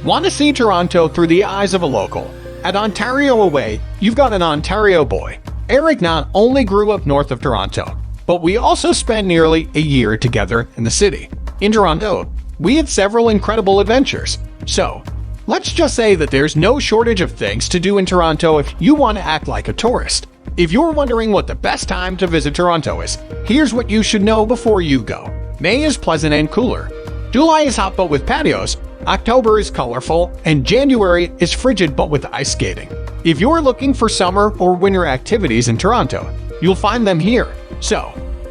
Want to see Toronto through the eyes of a local? At Ontario Away, you've got an Ontario boy. Eric not only grew up north of Toronto, but we also spent nearly a year together in the city. In Toronto, we had several incredible adventures. So, let's just say that there's no shortage of things to do in Toronto if you want to act like a tourist. If you're wondering what the best time to visit Toronto is, here's what you should know before you go. May is pleasant and cooler. July is hot but with patios. October is colorful, and January is frigid but with ice skating. If you're looking for summer or winter activities in Toronto, you'll find them here. So,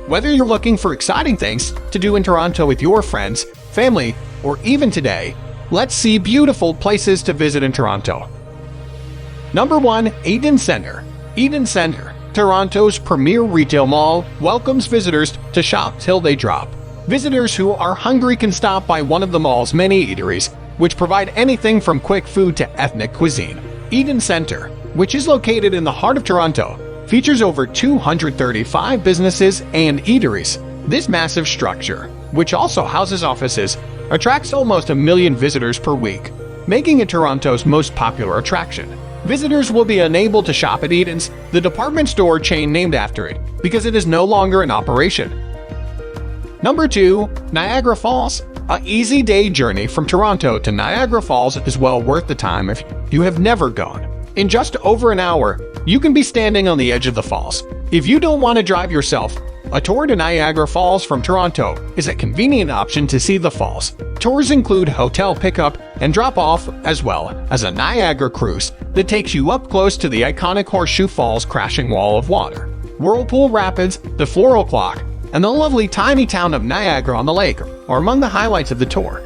whether you're looking for exciting things to do in Toronto with your friends, family, or even today, let's see beautiful places to visit in Toronto. Number 1. Eaton Centre. Eaton Centre, Toronto's premier retail mall, welcomes visitors to shop till they drop. Visitors who are hungry can stop by one of the mall's many eateries, which provide anything from quick food to ethnic cuisine. Eaton Centre, which is located in the heart of Toronto, features over 235 businesses and eateries. This massive structure, which also houses offices, attracts almost 1 million visitors per week, making it Toronto's most popular attraction. Visitors will be unable to shop at Eaton's, the department store chain named after it, because it is no longer in operation. Number 2. Niagara Falls. An easy day journey from Toronto to Niagara Falls is well worth the time if you have never gone. In just over an hour, you can be standing on the edge of the falls. If you don't want to drive yourself, a tour to Niagara Falls from Toronto is a convenient option to see the falls. Tours include hotel pickup and drop-off, as well as a Niagara cruise that takes you up close to the iconic Horseshoe Falls crashing wall of water. Whirlpool Rapids, the Floral Clock, and the lovely tiny town of Niagara on the lake are among the highlights of the tour.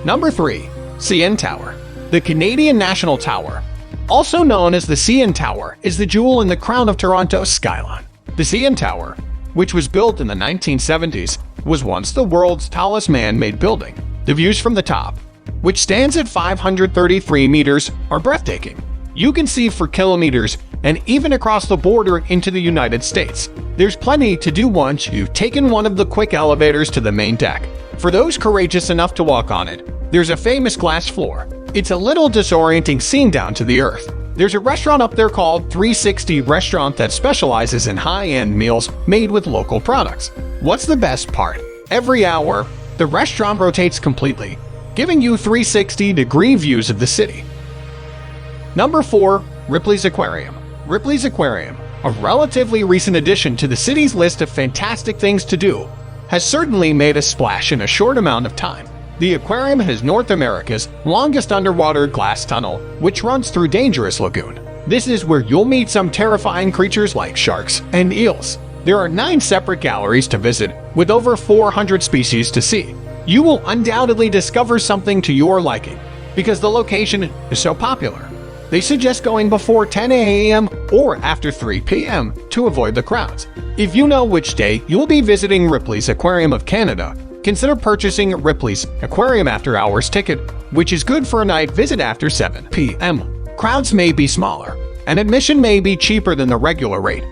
Number 3. CN Tower. The Canadian National Tower, also known as the CN Tower, is the jewel in the crown of Toronto's skyline. The CN Tower, which was built in the 1970s, was once the world's tallest man-made building. The views from the top, which stands at 533 meters, are breathtaking. You can see for kilometers and even across the border into the United States. There's plenty to do once you've taken one of the quick elevators to the main deck. For those courageous enough to walk on it, there's a famous glass floor. It's a little disorienting seeing down to the earth. There's a restaurant up there called 360 Restaurant that specializes in high-end meals made with local products. What's the best part? Every hour, the restaurant rotates completely, giving you 360-degree views of the city. Number 4. Ripley's Aquarium. Ripley's Aquarium, a relatively recent addition to the city's list of fantastic things to do, has certainly made a splash in a short amount of time. The aquarium has North America's longest underwater glass tunnel, which runs through Dangerous Lagoon. This is where you'll meet some terrifying creatures like sharks and eels. There are 9 separate galleries to visit, with over 400 species to see. You will undoubtedly discover something to your liking, because the location is so popular. They suggest going before 10 a.m. or after 3 p.m. to avoid the crowds. If you know which day you'll be visiting Ripley's Aquarium of Canada, consider purchasing Ripley's Aquarium After Hours ticket, which is good for a night visit after 7 p.m. Crowds may be smaller, and admission may be cheaper than the regular rate.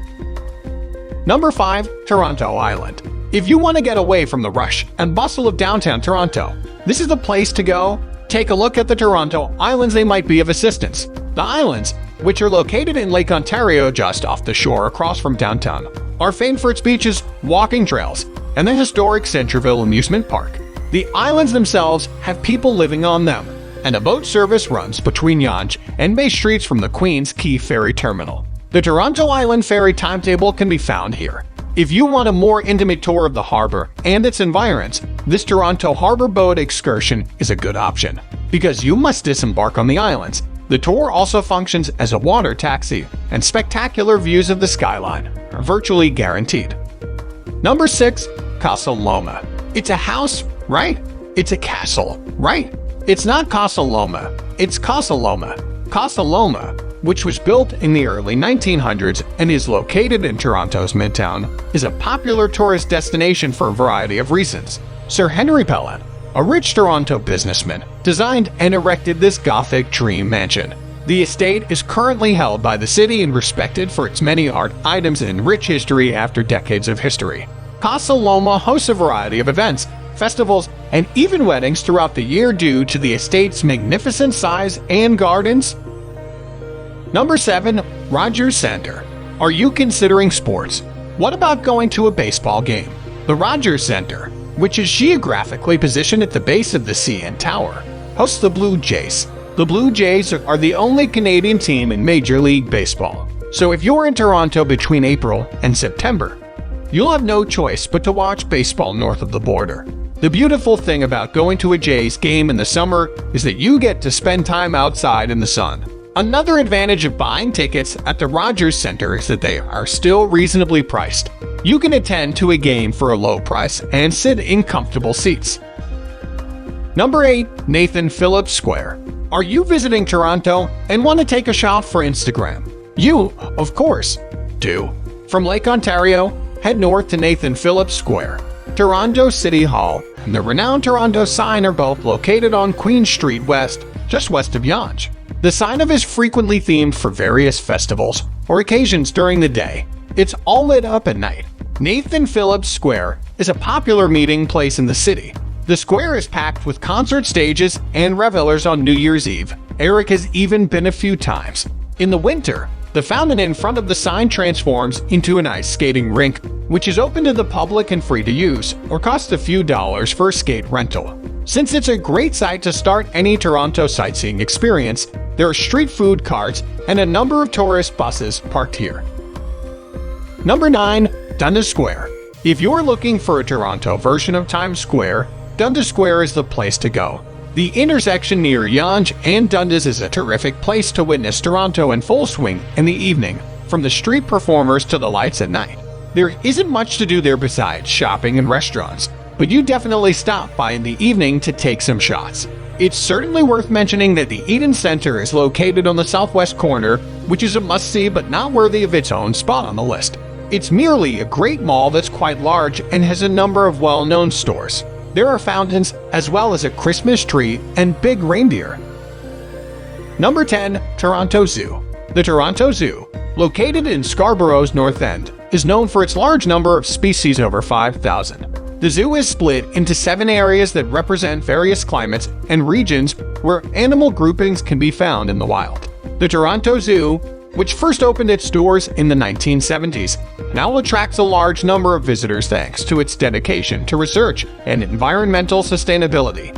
Number 5. Toronto Island. If you want to get away from the rush and bustle of downtown Toronto, this is the place to go. Take a look at the Toronto Islands. They might be of assistance. The islands, which are located in Lake Ontario just off the shore across from downtown, are famed for its beaches, walking trails, and the historic Centreville Amusement Park. The islands themselves have people living on them, and a boat service runs between Yonge and Bay Streets from the Queen's Quay Ferry Terminal. The Toronto Island Ferry timetable can be found here. If you want a more intimate tour of the harbor and its environs, this Toronto Harbor Boat excursion is a good option, because you must disembark on the islands. The tour also functions as a water taxi, and spectacular views of the skyline are virtually guaranteed. Number 6. Casa Loma. It's a house, right? It's a castle, right? It's not Casa Loma, it's Casa Loma. Casa Loma, which was built in the early 1900s and is located in Toronto's Midtown, is a popular tourist destination for a variety of reasons. Sir Henry Pellet, a rich Toronto businessman, designed and erected this Gothic dream mansion. The estate is currently held by the city and respected for its many art items and rich history after decades of history. Casa Loma hosts a variety of events, festivals, and even weddings throughout the year due to the estate's magnificent size and gardens. Number 7. Rogers Center. Are you considering sports? What about going to a baseball game? The Rogers Center, which is geographically positioned at the base of the CN Tower, hosts the Blue Jays. The Blue Jays are the only Canadian team in Major League Baseball. So if you're in Toronto between April and September, you'll have no choice but to watch baseball north of the border. The beautiful thing about going to a Jays game in the summer is that you get to spend time outside in the sun. Another advantage of buying tickets at the Rogers Center is that they are still reasonably priced. You can attend to a game for a low price and sit in comfortable seats. Number 8. Nathan Phillips Square. Are you visiting Toronto and want to take a shot for Instagram? You, of course, do. From Lake Ontario, head north to Nathan Phillips Square. Toronto City Hall and the renowned Toronto sign are both located on Queen Street West, just west of Yonge. The sign is frequently themed for various festivals or occasions during the day. It's all lit up at night. Nathan Phillips Square is a popular meeting place in the city. The square is packed with concert stages and revelers on New Year's Eve. Eric has even been a few times. In the winter, the fountain in front of the sign transforms into an ice skating rink, which is open to the public and free to use, or costs a few dollars for a skate rental. Since it's a great site to start any Toronto sightseeing experience, there are street food carts and a number of tourist buses parked here. Number 9. Dundas Square. If you're looking for a Toronto version of Times Square, Dundas Square is the place to go. The intersection near Yonge and Dundas is a terrific place to witness Toronto in full swing in the evening, from the street performers to the lights at night. There isn't much to do there besides shopping and restaurants, but you definitely stop by in the evening to take some shots. It's certainly worth mentioning that the Eaton Center is located on the southwest corner, which is a must-see but not worthy of its own spot on the list. It's merely a great mall that's quite large and has a number of well-known stores. There are fountains, as well as a Christmas tree and big reindeer. Number 10. Toronto Zoo. The Toronto Zoo, located in Scarborough's North End, is known for its large number of species, over 5,000. The zoo is split into 7 areas that represent various climates and regions where animal groupings can be found in the wild. The Toronto Zoo, which first opened its doors in the 1970s, now attracts a large number of visitors thanks to its dedication to research and environmental sustainability.